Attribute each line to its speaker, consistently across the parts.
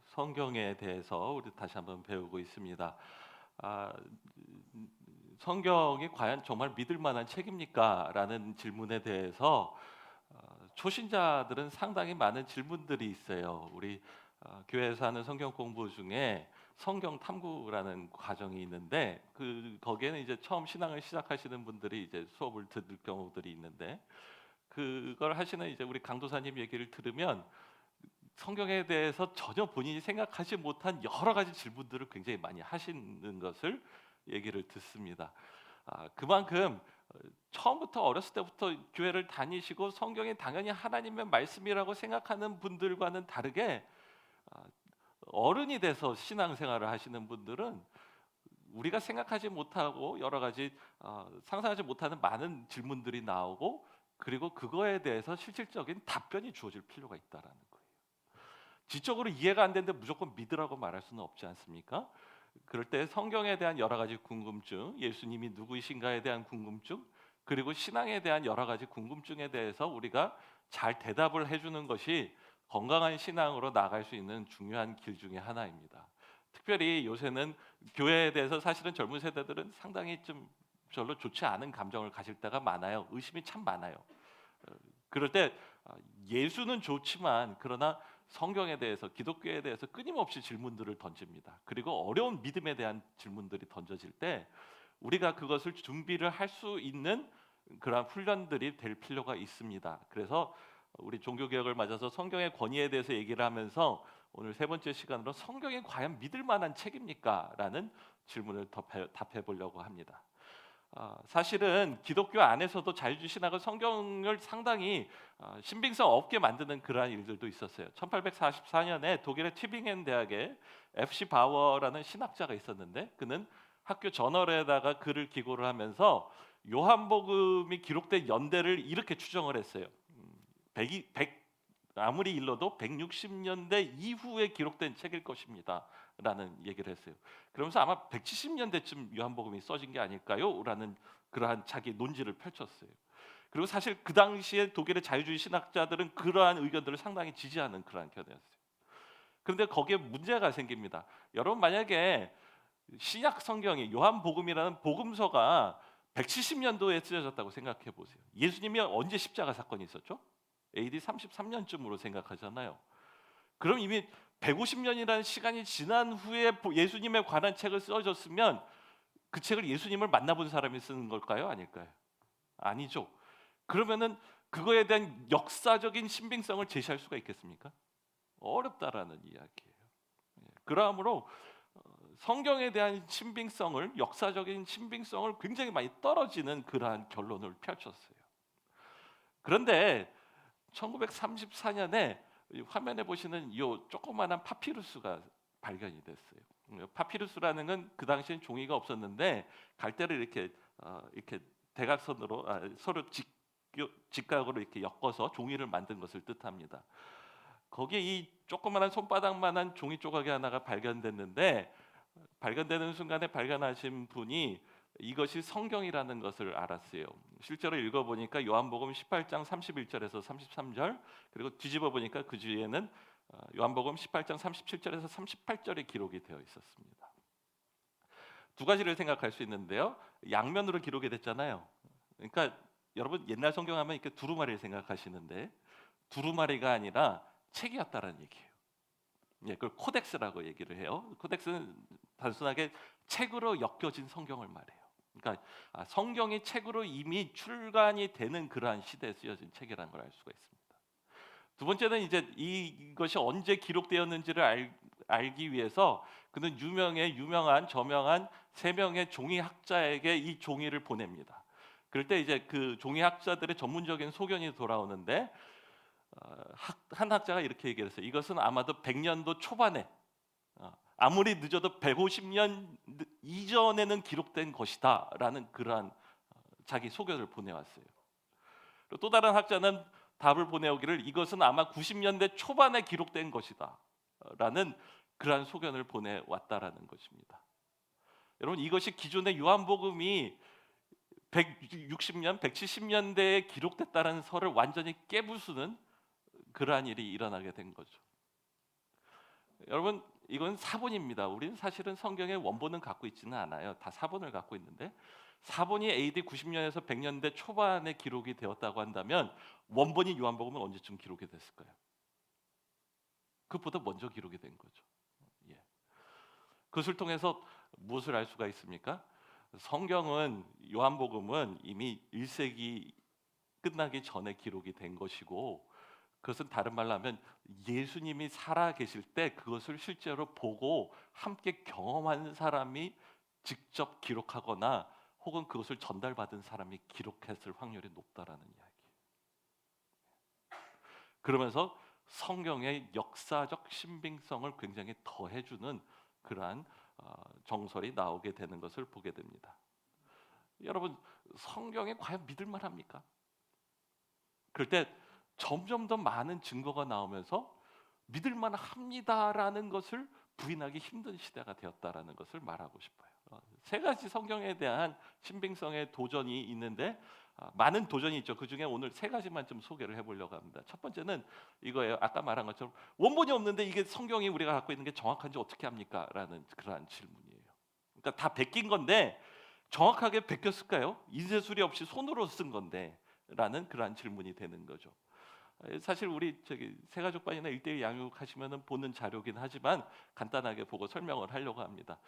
Speaker 1: 성경에 대해서 우리 다시 한번 배우고 있습니다. 아, 성경이 과연 정말 믿을 만한 책입니까? 라는 질문에 대해서 초신자들은 상당히 많은 질문들이 있어요. 우리 교회에서 하는 성경 공부 중에 성경 탐구라는 과정이 있는데 거기에는 이제 처음 신앙을 시작하시는 분들이 이제 수업을 들을 경우들이 있는데 그걸 하시는 이제 우리 강도사님 얘기를 들으면 성경에 대해서 전혀 본인이 생각하지 못한 여러 가지 질문들을 굉장히 많이 하시는 것을 얘기를 듣습니다. 그만큼 처음부터 어렸을 때부터 교회를 다니시고 성경이 당연히 하나님의 말씀이라고 생각하는 분들과는 다르게 아, 어른이 돼서 신앙생활을 하시는 분들은 우리가 생각하지 못하고 여러 가지 상상하지 못하는 많은 질문들이 나오고, 그리고 그거에 대해서 실질적인 답변이 주어질 필요가 있다라는 거예요. 지적으로 이해가 안 되는데 무조건 믿으라고 말할 수는 없지 않습니까? 그럴 때 성경에 대한 여러 가지 궁금증, 예수님이 누구이신가에 대한 궁금증, 그리고 신앙에 대한 여러 가지 궁금증에 대해서 우리가 잘 대답을 해주는 것이 건강한 신앙으로 나아갈 수 있는 중요한 길 중에 하나입니다. 특별히 요새는 교회에 대해서 사실은 젊은 세대들은 상당히 좀 별로 좋지 않은 감정을 가질 때가 많아요. 의심이 참 많아요. 어, 그럴 때 예수는 좋지만 그러나 성경에 대해서, 기독교에 대해서 끊임없이 질문들을 던집니다. 그리고 어려운 믿음에 대한 질문들이 던져질 때 우리가 그것을 준비를 할 수 있는 그러한 훈련들이 될 필요가 있습니다. 그래서 우리 종교개혁을 맞아서 성경의 권위에 대해서 얘기를 하면서 오늘 세 번째 시간으로 성경이 과연 믿을 만한 책입니까? 라는 질문을 답해 보려고 합니다. 사실은 기독교 안에서도 자유주의신학은 성경을 상당히 신빙성 없게 만드는 그러한 일들도 있었어요. 1844년에 독일의 튜빙겐 대학에 FC 바워라는 신학자가 있었는데, 그는 학교 저널에다가 글을 기고를 하면서 요한복음이 기록된 연대를 이렇게 추정을 했어요. 100, 아무리 일러도 160년대 이후에 기록된 책일 것입니다 라는 얘기를 했어요. 그러면서 아마 170년대쯤 요한복음이 써진 게 아닐까요? 라는 그러한 자기 논지를 펼쳤어요. 그리고 사실 그 당시에 독일의 자유주의 신학자들은 그러한 의견들을 상당히 지지하는 그러한 견해였어요. 그런데 거기에 문제가 생깁니다. 여러분, 만약에 신약 성경이 요한복음이라는 복음서가 170년도에 쓰여졌다고 생각해 보세요. 예수님이 언제 십자가 사건이 있었죠? AD 33년쯤으로 생각하잖아요. 그럼 이미 150년이라는 시간이 지난 후에 예수님에 관한 책을 써졌으면 그 책을 예수님을 만나본 사람이 쓰는 걸까요? 아닐까요? 아니죠. 그러면은 그거에 대한 역사적인 신빙성을 제시할 수가 있겠습니까? 어렵다라는 이야기예요. 그러므로 성경에 대한 신빙성을, 역사적인 신빙성을 굉장히 많이 떨어지는 그러한 결론을 펼쳤어요. 그런데 1934년에 화면에 보시는 이 조그마한 파피루스가 발견이 됐어요. 파피루스라는 건 그 당시엔 종이가 없었는데 갈대를 이렇게 대각선으로 서로 직각으로 이렇게 엮어서 종이를 만든 것을 뜻합니다. 거기에 이 조그마한 손바닥만한 종이 조각이 하나가 발견됐는데, 발견되는 순간에 발견하신 분이 이것이 성경이라는 것을 알았어요. 실제로 읽어보니까 요한복음 18장 31절에서 33절, 그리고 뒤집어 보니까 그 뒤에는 요한복음 18장 37절에서 38절이 기록이 되어 있었습니다. 두 가지를 생각할 수 있는데요. 양면으로 기록이 됐잖아요. 그러니까 여러분 옛날 성경하면 이렇게 두루마리를 생각하시는데 두루마리가 아니라 책이었다라는 얘기예요. 예, 그걸 코덱스라고 얘기를 해요. 코덱스는 단순하게 책으로 엮여진 성경을 말해요. 그러니까 성경이 책으로 이미 출간이 되는 그러한 시대에 쓰여진 책이라는 걸 알 수가 있습니다. 두 번째는 이제 이것이 언제 기록되었는지를 알기 위해서 그는 유명한 저명한 세 명의 종이 학자에게 이 종이를 보냅니다. 그럴 때 이제 그 종이 학자들의 전문적인 소견이 돌아오는데 한 학자가 이렇게 얘기했어요. 이것은 아마도 100년도 초반에, 아무리 늦어도 150년 이전에는 기록된 것이다라는 그러한 자기 소견을 보내왔어요. 또 다른 학자는 답을 보내오기를 이것은 아마 90년대 초반에 기록된 것이다라는 그러한 소견을 보내왔다라는 것입니다. 여러분, 이것이 기존의 요한복음이 160년, 170년대에 기록됐다는 설을 완전히 깨부수는 그러한 일이 일어나게 된 거죠. 여러분 이건 사본입니다. 우리는 사실은 성경의 원본은 갖고 있지는 않아요. 다 사본을 갖고 있는데 사본이 AD 90년에서 100년대 초반에 기록이 되었다고 한다면 원본인 요한복음은 언제쯤 기록이 됐을까요? 그것보다 먼저 기록이 된 거죠. 예. 그것을 통해서 무엇을 알 수가 있습니까? 성경은 요한복음은 이미 1세기 끝나기 전에 기록이 된 것이고 그것은 다른 말로 하면 예수님이 살아 계실 때 그것을 실제로 보고 함께 경험한 사람이 직접 기록하거나 혹은 그것을 전달받은 사람이 기록했을 확률이 높다라는 이야기. 그러면서 성경의 역사적 신빙성을 굉장히 더해주는 그러한 정설이 나오게 되는 것을 보게 됩니다. 여러분 성경에 과연 믿을 만합니까? 그럴 때 점점 더 많은 증거가 나오면서 믿을 만합니다라는 것을 부인하기 힘든 시대가 되었다라는 것을 말하고 싶어요. 세 가지 성경에 대한 신빙성의 도전이 있는데 많은 도전이 있죠. 그 중에 오늘 세 가지만 좀 소개를 해보려고 합니다. 첫 번째는 이거예요. 아까 말한 것처럼 원본이 없는데 이게 성경이 우리가 갖고 있는 게 정확한지 어떻게 합니까? 라는 그러한 질문이에요. 그러니까 다 베낀 건데 정확하게 베꼈을까요? 인쇄술이 없이 손으로 쓴 건데 라는 그러한 질문이 되는 거죠. 사실 우리 저기 세가족반이나 1:1 양육하시면은 보는 자료긴 하지만 간단하게 보고 설명을 하려고 합니다.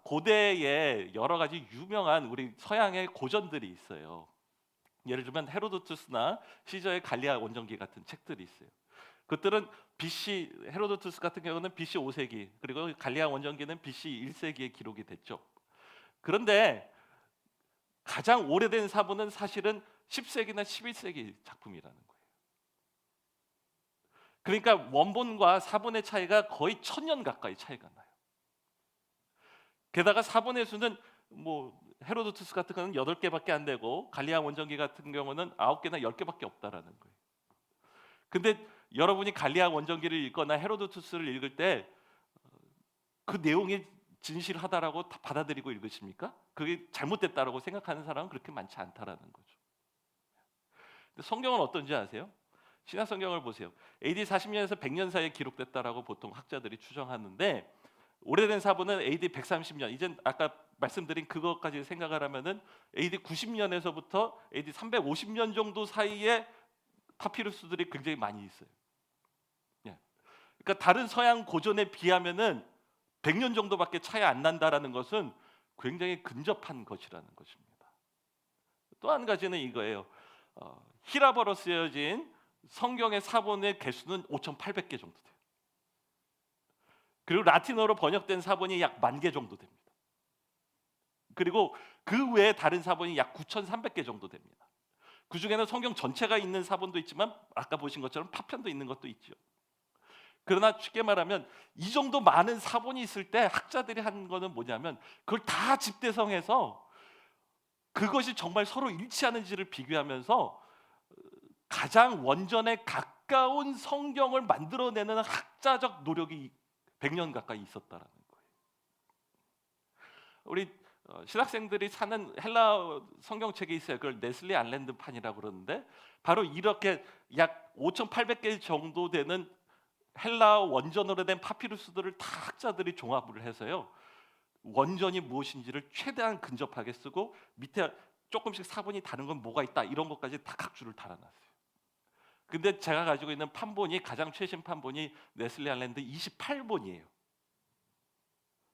Speaker 1: 고대에 여러 가지 유명한 우리 서양의 고전들이 있어요. 예를 들면 헤로도투스나 시저의 갈리아 원정기 같은 책들이 있어요. 그것들은 BC 헤로도투스 같은 경우는 BC 5세기 그리고 갈리아 원정기는 BC 1세기에 기록이 됐죠. 그런데 가장 오래된 사본은 사실은 10세기나 11세기 작품이라는 거예요. 그러니까 원본과 사본의 차이가 거의 1000년 가까이 차이가 나요. 게다가 사본의 수는 뭐 헤로도투스 같은 거는 8개밖에 안 되고 갈리아 원정기 같은 경우는 9개나 10개밖에 없다라는 거예요. 근데 여러분이 갈리아 원정기를 읽거나 헤로도투스를 읽을 때 그 내용이 진실하다라고 다 받아들이고 읽으십니까? 그게 잘못됐다라고 생각하는 사람은 그렇게 많지 않다라는 거죠. 근데 성경은 어떤지 아세요? 신약 성경을 보세요. AD 40년에서 100년 사이에 기록됐다라고 보통 학자들이 추정하는데 오래된 사본은 AD 130년. 이젠 아까 말씀드린 그것까지 생각을 하면은 AD 90년에서부터 AD 350년 정도 사이에 파피루스들이 굉장히 많이 있어요. 예. 그러니까 다른 서양 고전에 비하면은 100년 정도밖에 차이 안 난다라는 것은 굉장히 근접한 것이라는 것입니다. 또 한 가지는 이거예요. 히라버로 쓰여진 성경의 사본의 개수는 5,800개 정도 돼요. 그리고 라틴어로 번역된 사본이 약 10,000개 정도 됩니다. 그리고 그 외에 다른 사본이 약 9,300개 정도 됩니다. 그 중에는 성경 전체가 있는 사본도 있지만 아까 보신 것처럼 파편도 있는 것도 있죠. 그러나 쉽게 말하면 이 정도 많은 사본이 있을 때 학자들이 한 거는 뭐냐면 그걸 다 집대성해서 그것이 정말 서로 일치하는지를 비교하면서 가장 원전에 가까운 성경을 만들어내는 학자적 노력이 100년 가까이 있었다라는 거예요. 우리 신학생들이 사는 헬라 성경책이 있어요. 그걸 네슬리 알렌드판이라고 그러는데 바로 이렇게 약 5,800개 정도 되는 헬라 원전으로 된 파피루스들을 다 학자들이 종합을 해서요. 원전이 무엇인지를 최대한 근접하게 쓰고 밑에 조금씩 사본이 다른 건 뭐가 있다 이런 것까지 다 각주를 달아놨어요. 근데 제가 가지고 있는 판본이 가장 최신 판본이 네슬리 알렌드 28본이에요.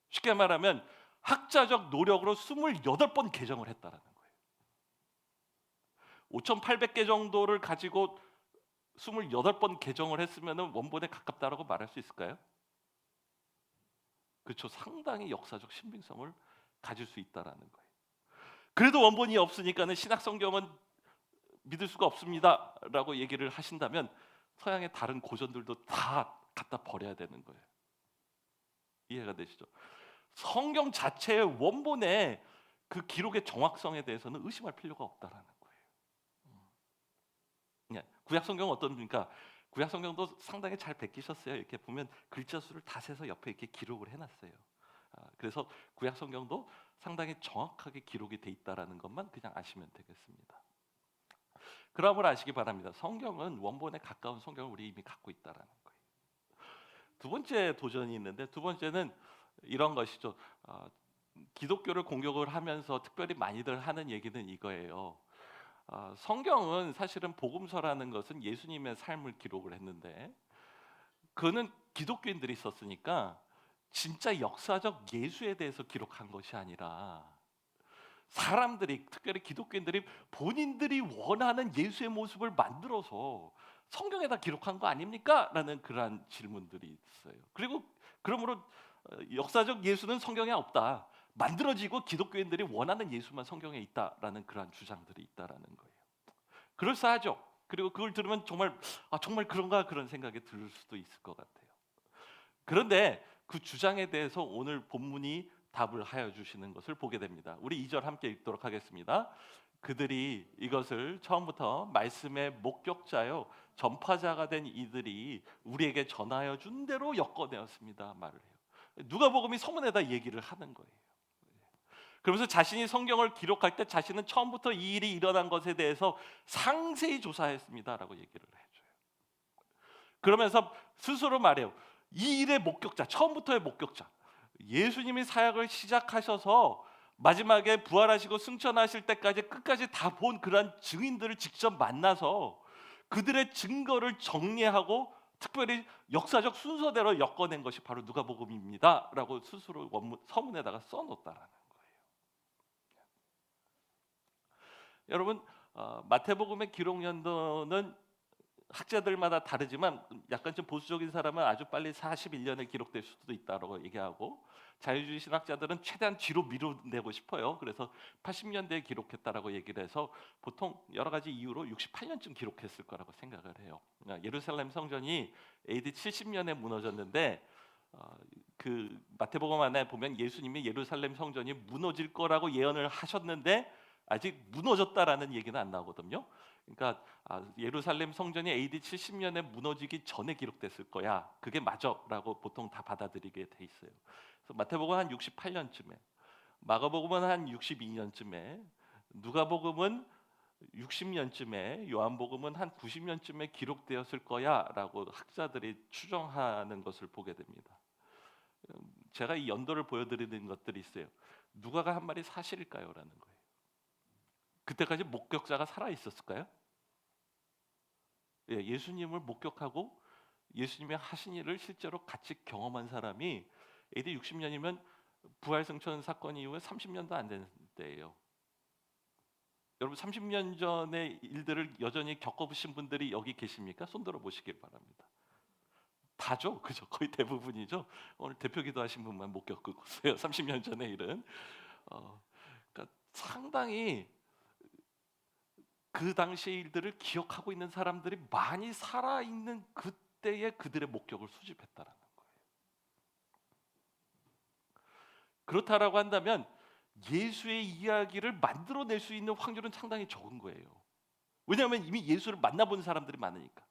Speaker 1: 쉽게 말하면 학자적 노력으로 28번 개정을 했다라는 거예요. 5,800개 정도를 가지고 28번 개정을 했으면 원본에 가깝다라고 말할 수 있을까요? 그렇죠. 상당히 역사적 신빙성을 가질 수 있다라는 거예요. 그래도 원본이 없으니까는 신약 성경은 믿을 수가 없습니다라고 얘기를 하신다면 서양의 다른 고전들도 다 갖다 버려야 되는 거예요. 이해가 되시죠? 성경 자체의 원본의 그 기록의 정확성에 대해서는 의심할 필요가 없다라는 거예요. 구약 성경은 어떻습니까? 구약 성경도 상당히 잘 베끼셨어요. 이렇게 보면 글자 수를 다 세서 옆에 이렇게 기록을 해놨어요. 그래서 구약 성경도 상당히 정확하게 기록이 돼 있다라는 것만 그냥 아시면 되겠습니다. 그러므로 아시기 바랍니다. 성경은 원본에 가까운 성경을 우리 이미 갖고 있다라는 거예요. 두 번째 도전이 있는데 두 번째는 이런 것이죠. 기독교를 공격을 하면서 특별히 많이들 하는 얘기는 이거예요. 성경은 사실은 복음서라는 것은 예수님의 삶을 기록을 했는데 그는 기독교인들이 썼으니까 진짜 역사적 예수에 대해서 기록한 것이 아니라 사람들이 특별히 기독교인들이 본인들이 원하는 예수의 모습을 만들어서 성경에다 기록한 거 아닙니까? 라는 그러한 질문들이 있어요. 그리고 그러므로 역사적 예수는 성경에 없다. 만들어지고 기독교인들이 원하는 예수만 성경에 있다라는 그러한 주장들이 있다라는 거예요. 그럴싸하죠. 그리고 그걸 들으면 정말 그런가 그런 생각이 들 수도 있을 것 같아요. 그런데 그 주장에 대해서 오늘 본문이 답을 하여 주시는 것을 보게 됩니다. 우리 2절 함께 읽도록 하겠습니다. 그들이 이것을 처음부터 말씀의 목격자요 전파자가 된 이들이 우리에게 전하여 준 대로 엮어내었습니다. 말을 해요. 누가복음이 서문에다 얘기를 하는 거예요. 그러면서 자신이 성경을 기록할 때 자신은 처음부터 이 일이 일어난 것에 대해서 상세히 조사했습니다라고 얘기를 해줘요. 그러면서 스스로 말해요. 이 일의 목격자, 처음부터의 목격자, 예수님이 사역을 시작하셔서 마지막에 부활하시고 승천하실 때까지 끝까지 다 본 그런 증인들을 직접 만나서 그들의 증거를 정리하고 특별히 역사적 순서대로 엮어낸 것이 바로 누가복음입니다라고 스스로 서문에다가 써놓았다라는 거예요. 여러분, 마태복음의 기록 연도는 학자들마다 다르지만 약간 좀 보수적인 사람은 아주 빨리 41년에 기록될 수도 있다고 얘기하고 자유주의 신학자들은 최대한 뒤로 밀어내고 싶어요. 그래서 80년대에 기록했다라고 얘기를 해서 보통 여러 가지 이유로 68년쯤 기록했을 거라고 생각을 해요. 예루살렘 성전이 AD 70년에 무너졌는데 그 마태복음 안에 보면 예수님이 예루살렘 성전이 무너질 거라고 예언을 하셨는데 아직 무너졌다라는 얘기는 안 나오거든요. 그러니까 예루살렘 성전이 AD 70년에 무너지기 전에 기록됐을 거야. 그게 맞아라고 보통 다 받아들이게 돼 있어요. 그래서 마태복음은 한 68년쯤에, 마가복음은 한 62년쯤에, 누가복음은 60년쯤에, 요한복음은 한 90년쯤에 기록되었을 거야라고 학자들이 추정하는 것을 보게 됩니다. 제가 이 연도를 보여드리는 것들이 있어요. 누가가 한 말이 사실일까요?라는 거예요. 그때까지 목격자가 살아 있었을까요? 예, 예수님을 목격하고 예수님의 하신 일을 실제로 같이 경험한 사람이 AD 60년이면 부활 승천 사건 이후에 30년도 안 된 때예요. 여러분 30년 전의 일들을 여전히 겪어보신 분들이 여기 계십니까? 손들어 보시길 바랍니다. 다죠, 그죠? 거의 대부분이죠. 오늘 대표 기도하신 분만 못 겪었어요. 30년 전의 일은. 그러니까 상당히 그 당시의 일들을 기억하고 있는 사람들이 많이 살아있는 그때의 그들의 목격을 수집했다라는 거예요. 그렇다라고 한다면 예수의 이야기를 만들어낼 수 있는 확률은 상당히 적은 거예요. 왜냐하면 이미 예수를 만나본 사람들이 많으니까.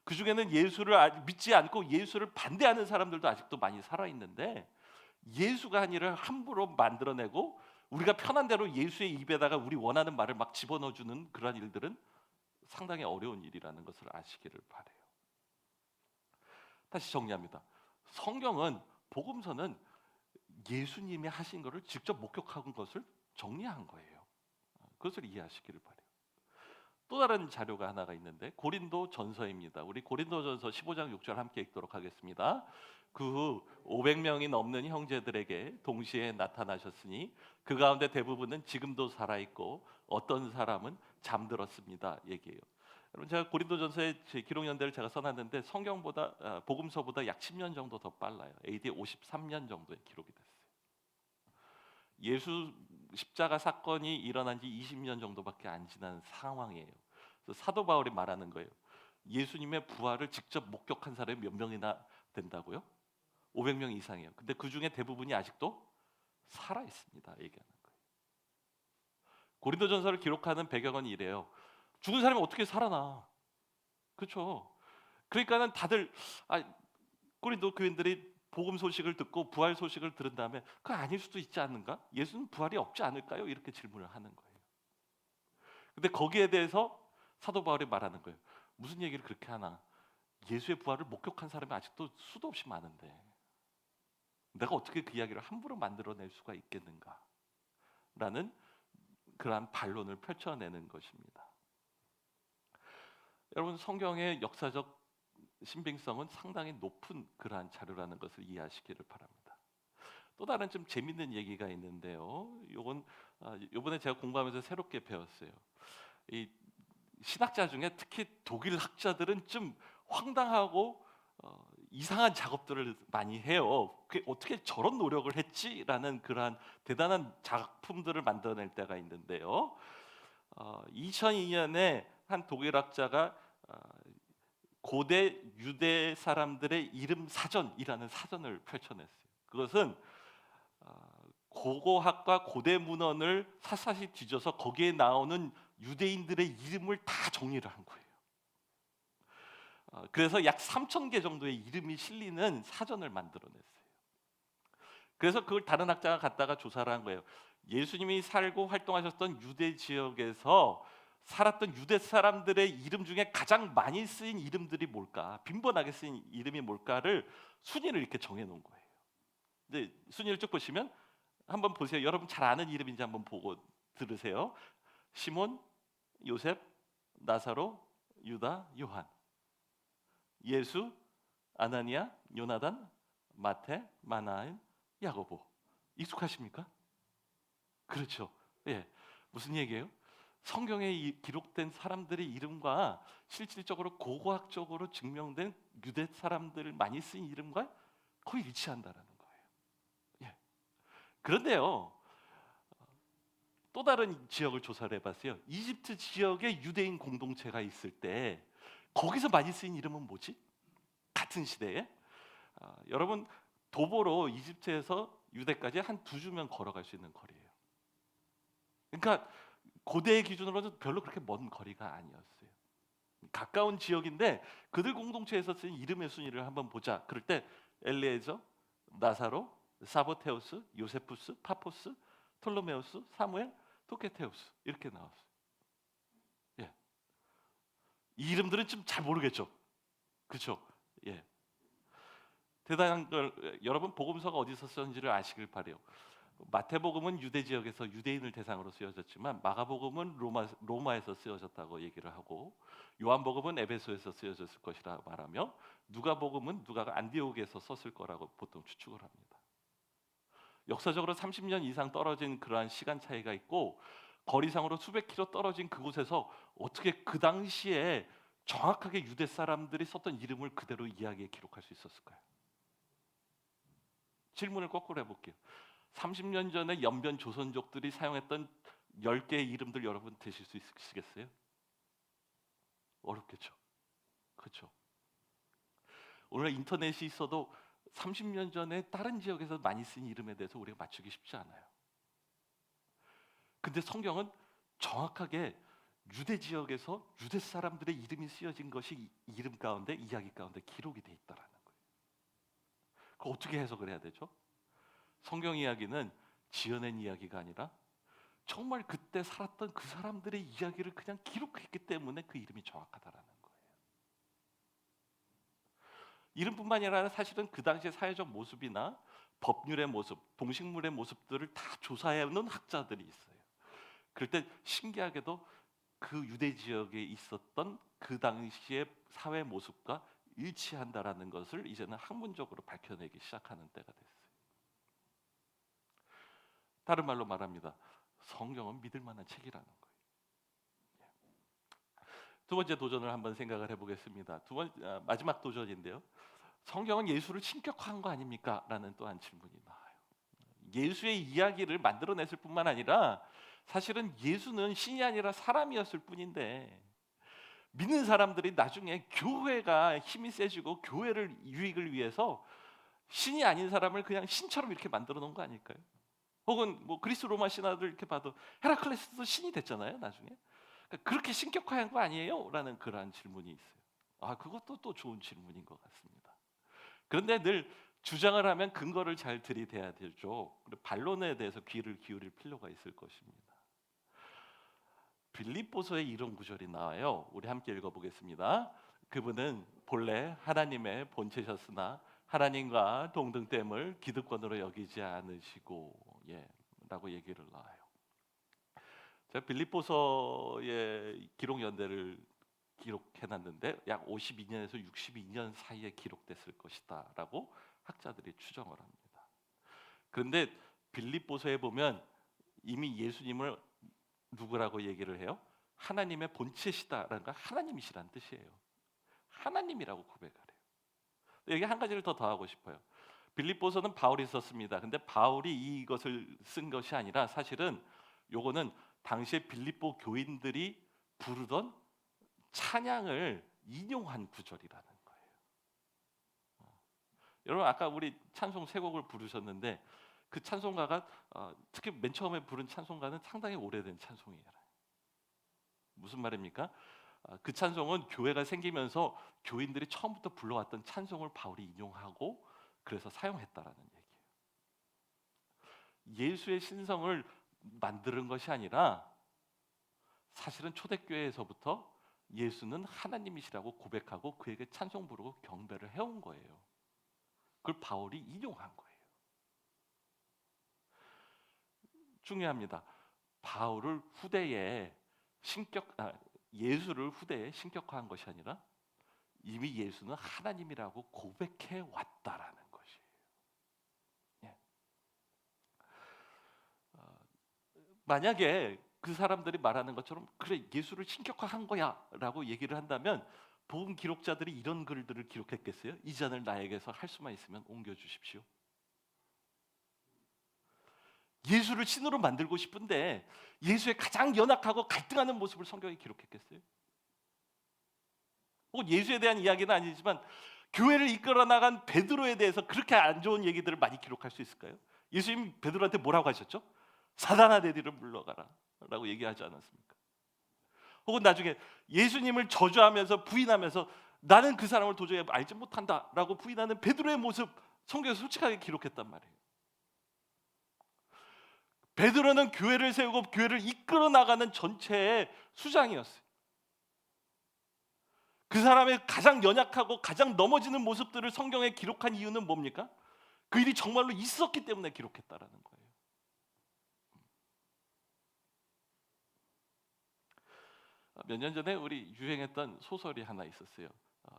Speaker 1: 그 중에는 예수를 믿지 않고 예수를 반대하는 사람들도 아직도 많이 살아있는데 예수가 한 일을 함부로 만들어내고 우리가 편한 대로 예수의 입에다가 우리 원하는 말을 막 집어넣어주는 그런 일들은 상당히 어려운 일이라는 것을 아시기를 바라요. 다시 정리합니다. 성경은 복음서는 예수님이 하신 것을 직접 목격한 것을 정리한 거예요. 그것을 이해하시기를 바라요. 또 다른 자료가 하나가 있는데 고린도 전서입니다. 우리 고린도 전서 15장 6절 함께 읽도록 하겠습니다. 그 후 500명이 넘는 형제들에게 동시에 나타나셨으니 그 가운데 대부분은 지금도 살아있고 어떤 사람은 잠들었습니다. 얘기해요. 여러분 제가 고린도전서의 제 기록 연대를 제가 써놨는데 성경보다 복음서보다 약 10년 정도 더 빨라요. AD 53년 정도에 기록이 됐어요. 예수 십자가 사건이 일어난 지 20년 정도밖에 안 지난 상황이에요. 그래서 사도 바울이 말하는 거예요. 예수님의 부활을 직접 목격한 사람이 몇 명이나 된다고요? 500명 이상이에요. 근데 그 중에 대부분이 아직도 살아 있습니다. 얘기하는 거예요. 고린도전서를 기록하는 배경은 이래요. 죽은 사람이 어떻게 살아나? 그렇죠? 그러니까는 다들 고린도 교인들이 복음 소식을 듣고 부활 소식을 들은 다음에 그 아닐 수도 있지 않는가? 예수는 부활이 없지 않을까요? 이렇게 질문을 하는 거예요. 근데 거기에 대해서 사도 바울이 말하는 거예요. 무슨 얘기를 그렇게 하나? 예수의 부활을 목격한 사람이 아직도 수도 없이 많은데 내가 어떻게 그 이야기를 함부로 만들어낼 수가 있겠는가? 라는 그러한 반론을 펼쳐내는 것입니다. 여러분, 성경의 역사적 신빙성은 상당히 높은 그러한 자료라는 것을 이해하시기를 바랍니다. 또 다른 좀 재밌는 얘기가 있는데요. 요번에 제가 공부하면서 새롭게 배웠어요. 이 신학자 중에 특히 독일 학자들은 좀 황당하고 이상한 작업들을 많이 해요. 그게 어떻게 저런 노력을 했지라는 그러한 대단한 작품들을 만들어낼 때가 있는데요. 2002년에 한 독일 학자가 고대 유대 사람들의 이름 사전이라는 사전을 펼쳐냈어요. 그것은 고고학과 고대 문헌을 샅샅이 뒤져서 거기에 나오는 유대인들의 이름을 다 정리를 한 거예요. 그래서 약 3,000개 정도의 이름이 실리는 사전을 만들어냈어요. 그래서 그걸 다른 학자가 갖다가 조사를 한 거예요. 예수님이 살고 활동하셨던 유대 지역에서 살았던 유대 사람들의 이름 중에 가장 많이 쓰인 이름들이 뭘까? 빈번하게 쓰인 이름이 뭘까를 순위를 이렇게 정해 놓은 거예요. 근데 순위를 쭉 보시면 한번 보세요. 여러분 잘 아는 이름인지 한번 보고 들으세요. 시몬, 요셉, 나사로, 유다, 요한. 예수, 아나니아, 요나단, 마태, 마나인, 야고보. 익숙하십니까? 그렇죠. 예. 무슨 얘기예요? 성경에 기록된 사람들의 이름과 실질적으로 고고학적으로 증명된 유대 사람들 많이 쓰인 이름과 거의 일치한다라는 거예요. 예. 그런데요, 또 다른 지역을 조사를 해봤어요. 이집트 지역에 유대인 공동체가 있을 때 거기서 많이 쓰인 이름은 뭐지? 같은 시대에 여러분, 도보로 이집트에서 유대까지 한 2주면 걸어갈 수 있는 거리예요. 그러니까 고대의 기준으로는 별로 그렇게 먼 거리가 아니었어요. 가까운 지역인데 그들 공동체에서 쓴 이름의 순위를 한번 보자. 그럴 때 엘리에저, 나사로, 사보테우스, 요세푸스, 파포스, 톨로메우스, 사무엘, 토케테우스 이렇게 나왔어요. 예. 이 이름들은 좀 잘 모르겠죠. 그렇죠? 예. 대단한 걸 여러분 복음서가 어디서 쓰였는지를 아시길 바래요. 마태복음은 유대 지역에서 유대인을 대상으로 쓰여졌지만 마가복음은 로마에서 쓰여졌다고 얘기를 하고 요한복음은 에베소에서 쓰여졌을 것이라 말하며 누가복음은 누가가 안디옥에서 썼을 거라고 보통 추측을 합니다. 역사적으로 30년 이상 떨어진 그러한 시간 차이가 있고 거리상으로 수백 킬로 떨어진 그곳에서 어떻게 그 당시에 정확하게 유대 사람들이 썼던 이름을 그대로 이야기에 기록할 수 있었을까요? 질문을 거꾸로 해볼게요. 30년 전에 연변 조선족들이 사용했던 10개의 이름들 여러분 되실 수 있으시겠어요? 어렵겠죠. 그렇죠. 오늘 인터넷이 있어도 30년 전에 다른 지역에서 많이 쓴 이름에 대해서 우리가 맞추기 쉽지 않아요. 근데 성경은 정확하게 유대 지역에서 유대 사람들의 이름이 쓰여진 것이 이름 가운데, 이야기 가운데 기록이 돼 있다라는 거예요. 그거 어떻게 해석을 해야 되죠? 성경 이야기는 지어낸 이야기가 아니라 정말 그때 살았던 그 사람들의 이야기를 그냥 기록했기 때문에 그 이름이 정확하다라는 거예요. 이름뿐만이 아니라 사실은 그 당시의 사회적 모습이나 법률의 모습, 동식물의 모습들을 다 조사해 놓은 학자들이 있어요. 그럴 때 신기하게도 그 유대 지역에 있었던 그 당시의 사회 모습과 일치한다라는 것을 이제는 학문적으로 밝혀내기 시작하는 때가 됐어요. 다른 말로 말합니다. 성경은 믿을 만한 책이라는 거예요. 두 번째 도전을 한번 생각을 해보겠습니다. 마지막 도전인데요. 성경은 예수를 신격화한 거 아닙니까? 라는 또한 질문이 나와요. 예수의 이야기를 만들어냈을 뿐만 아니라 사실은 예수는 신이 아니라 사람이었을 뿐인데 믿는 사람들이 나중에 교회가 힘이 세지고 교회를 유익을 위해서 신이 아닌 사람을 그냥 신처럼 이렇게 만들어 놓은 거 아닐까요? 혹은 뭐 그리스 로마 신화들 이렇게 봐도 헤라클레스도 신이 됐잖아요, 나중에. 그러니까 그렇게 신격화한 거 아니에요? 라는 그러한 질문이 있어요. 그것도 또 좋은 질문인 것 같습니다. 그런데 늘 주장을 하면 근거를 잘 들이대야 되죠. 반론에 대해서 귀를 기울일 필요가 있을 것입니다. 빌립보서에 이런 구절이 나와요. 우리 함께 읽어보겠습니다. 그분은 본래 하나님의 본체셨으나 하나님과 동등됨을 기득권으로 여기지 않으시고 라고 얘기를 나와요. 제가 빌립보서의 기록 연대를 기록해놨는데 약 52년에서 62년 사이에 기록됐을 것이다라고 학자들이 추정을 합니다. 그런데 빌립보서에 보면 이미 예수님을 누구라고 얘기를 해요? 하나님의 본체시다라는 건 하나님이시란 뜻이에요. 하나님이라고 고백을 해요. 여기 한 가지를 더 더하고 싶어요. 빌립보서는 바울이 썼습니다. 근데 바울이 이것을 쓴 것이 아니라 사실은 요거는 당시에 빌립보 교인들이 부르던 찬양을 인용한 구절이라는 거예요. 여러분 아까 우리 찬송 세 곡을 부르셨는데 그 찬송가가 특히 맨 처음에 부른 찬송가는 상당히 오래된 찬송이에요. 무슨 말입니까? 그 찬송은 교회가 생기면서 교인들이 처음부터 불러왔던 찬송을 바울이 인용하고 그래서 사용했다라는 얘기예요. 예수의 신성을 만드는 것이 아니라 사실은 초대교회에서부터 예수는 하나님이시라고 고백하고 그에게 찬송 부르고 경배를 해온 거예요. 그걸 바울이 인용한 거예요. 중요합니다. 바울을 후대에 예수를 후대에 신격화한 것이 아니라 이미 예수는 하나님이라고 고백해 왔다라는 것이에요. 예. 만약에 그 사람들이 말하는 것처럼 그래 예수를 신격화한 거야라고 얘기를 한다면 복음 기록자들이 이런 글들을 기록했겠어요? 이 잔을 나에게서 할 수만 있으면 옮겨 주십시오. 예수를 신으로 만들고 싶은데 예수의 가장 연약하고 갈등하는 모습을 성경에 기록했겠어요? 혹은 예수에 대한 이야기는 아니지만 교회를 이끌어 나간 베드로에 대해서 그렇게 안 좋은 얘기들을 많이 기록할 수 있을까요? 예수님 베드로한테 뭐라고 하셨죠? 사단아 내 뒤를 물러가라 라고 얘기하지 않았습니까? 혹은 나중에 예수님을 저주하면서 부인하면서 나는 그 사람을 도저히 알지 못한다 라고 부인하는 베드로의 모습 성경에서 솔직하게 기록했단 말이에요. 베드로는 교회를 세우고 교회를 이끌어 나가는 전체의 수장이었어요. 그 사람의 가장 연약하고 가장 넘어지는 모습들을 성경에 기록한 이유는 뭡니까? 그 일이 정말로 있었기 때문에 기록했다라는 거예요. 몇 년 전에 우리 유행했던 소설이 하나 있었어요.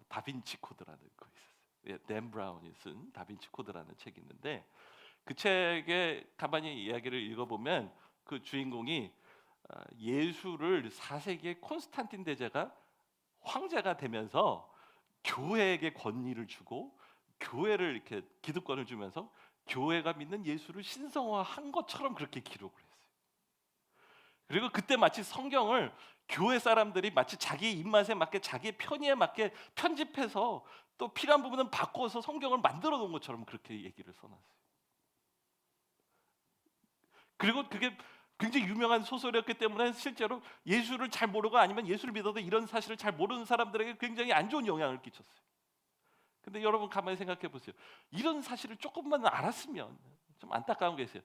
Speaker 1: 다빈치 코드라는 거 있었어요. 댄 브라운이 쓴 다빈치 코드라는 책이 있는데 그 책에 가만히 이야기를 읽어보면 그 주인공이 예수를 4세기의 콘스탄틴 대제가 황제가 되면서 교회에게 권위를 주고 교회를 이렇게 기득권을 주면서 교회가 믿는 예수를 신성화한 것처럼 그렇게 기록을 했어요. 그리고 그때 마치 성경을 교회 사람들이 마치 자기 입맛에 맞게 자기 편의에 맞게 편집해서 또 필요한 부분은 바꿔서 성경을 만들어 놓은 것처럼 그렇게 얘기를 써놨어요. 그리고 그게 굉장히 유명한 소설이었기 때문에 실제로 예수를 잘 모르고 아니면 예수를 믿어도 이런 사실을 잘 모르는 사람들에게 굉장히 안 좋은 영향을 끼쳤어요. 근데 여러분 가만히 생각해 보세요. 이런 사실을 조금만 알았으면 좀 안타까운 게 있어요.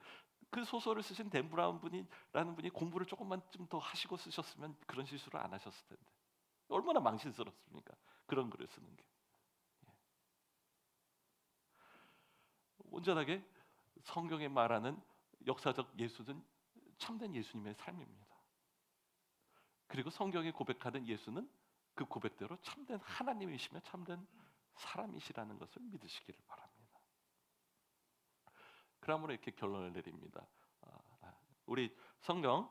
Speaker 1: 그 소설을 쓰신 댄 브라운 분이라는 분이 공부를 조금만 좀 더 하시고 쓰셨으면 그런 실수를 안 하셨을 텐데 얼마나 망신스럽습니까? 그런 글을 쓰는 게. 온전하게 성경에 말하는 역사적 예수는 참된 예수님의 삶입니다. 그리고 성경이 고백하는 예수는 그 고백대로 참된 하나님이시며 참된 사람이시라는 것을 믿으시기를 바랍니다. 그러므로 이렇게 결론을 내립니다. 우리 성경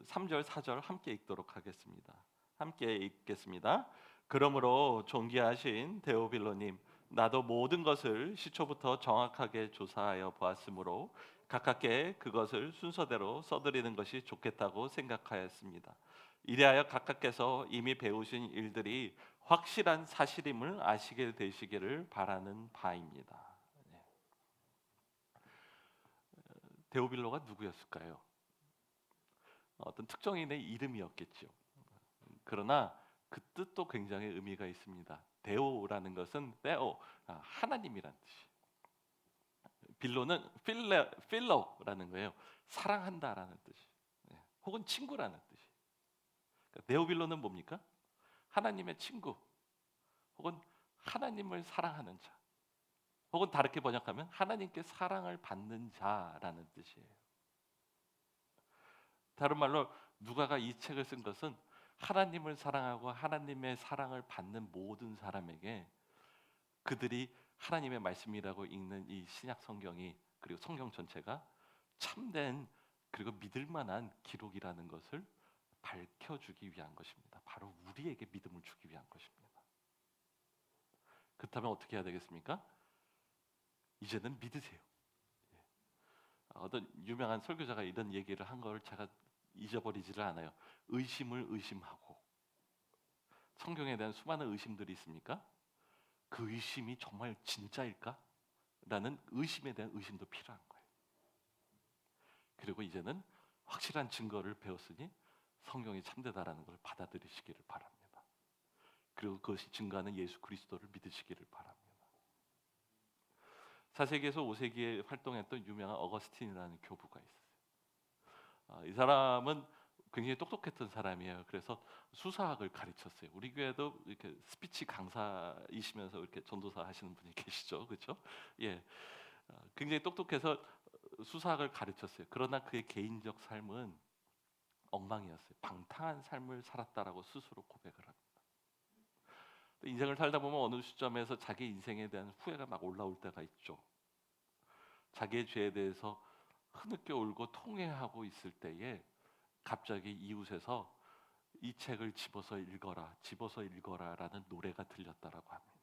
Speaker 1: 3절 4절 함께 읽도록 하겠습니다. 함께 읽겠습니다. 그러므로 존귀하신 데오빌로님, 나도 모든 것을 시초부터 정확하게 조사하여 보았으므로 가깝게 그것을 순서대로 써드리는 것이 좋겠다고 생각하였습니다. 이리하여 각각께서 이미 배우신 일들이 확실한 사실임을 아시게 되시기를 바라는 바입니다. 데오빌로가 누구였을까요? 어떤 특정인의 이름이었겠죠. 그러나 그 뜻도 굉장히 의미가 있습니다. 데오라는 것은 데오, 하나님이란 뜻이. 빌로는 필로라는 거예요. 사랑한다라는 뜻이. 혹은 친구라는 뜻이. 그러니까 데오빌로는 뭡니까? 하나님의 친구. 혹은 하나님을 사랑하는 자, 혹은 다르게 번역하면 하나님께 사랑을 받는 자라는 뜻이에요. 다른 말로 누가가 이 책을 쓴 것은 하나님을 사랑하고 하나님의 사랑을 받는 모든 사람에게 그들이 하나님의 말씀이라고 읽는 이 신약 성경이, 그리고 성경 전체가 참된 그리고 믿을 만한 기록이라는 것을 밝혀주기 위한 것입니다. 바로 우리에게 믿음을 주기 위한 것입니다. 그렇다면 어떻게 해야 되겠습니까? 이제는 믿으세요. 예. 어떤 유명한 설교자가 이런 얘기를 한 걸 제가 잊어버리지를 않아요. 의심을 의심하고. 성경에 대한 수많은 의심들이 있습니까? 그 의심이 정말 진짜일까? 라는 의심에 대한 의심도 필요한 거예요. 그리고 이제는 확실한 증거를 배웠으니 성경이 참되다라는 걸 받아들이시기를 바랍니다. 그리고 그것이 증거하는 예수 그리스도를 믿으시기를 바랍니다. 4세기에서 5세기에 활동했던 유명한 어거스틴이라는 교부가 있어요. 이 사람은 굉장히 똑똑했던 사람이에요. 그래서 수사학을 가르쳤어요. 우리 교회도 이렇게 스피치 강사이시면서 이렇게 전도사 하시는 분이 계시죠, 그렇죠? 예, 굉장히 똑똑해서 수사학을 가르쳤어요. 그러나 그의 개인적 삶은 엉망이었어요. 방탕한 삶을 살았다라고 스스로 고백을 합니다. 인생을 살다 보면 어느 시점에서 자기 인생에 대한 후회가 막 올라올 때가 있죠. 자기의 죄에 대해서 흐느껴 울고 통회하고 있을 때에 갑자기 이웃에서 이 책을 집어서 읽어라, 집어서 읽어라라는 노래가 들렸다라고 합니다.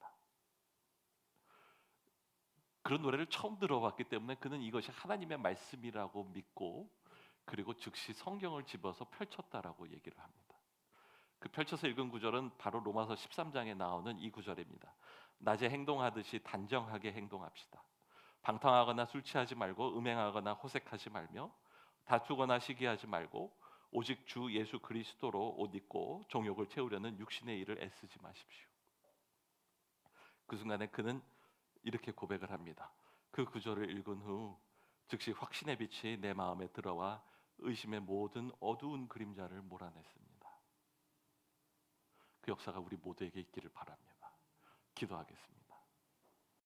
Speaker 1: 그런 노래를 처음 들어봤기 때문에 그는 이것이 하나님의 말씀이라고 믿고, 그리고 즉시 성경을 집어서 펼쳤다라고 얘기를 합니다. 그 펼쳐서 읽은 구절은 바로 로마서 13장에 나오는 이 구절입니다. 낮에 행동하듯이 단정하게 행동합시다. 방탕하거나 술 취하지 말고 음행하거나 호색하지 말며 다투거나 시기하지 말고 오직 주 예수 그리스도로 옷 입고 정욕을 채우려는 육신의 일을 애쓰지 마십시오. 그 순간에 그는 이렇게 고백을 합니다. 그 구절을 읽은 후 즉시 확신의 빛이 내 마음에 들어와 의심의 모든 어두운 그림자를 몰아냈습니다. 그 역사가 우리 모두에게 있기를 바랍니다. 기도하겠습니다.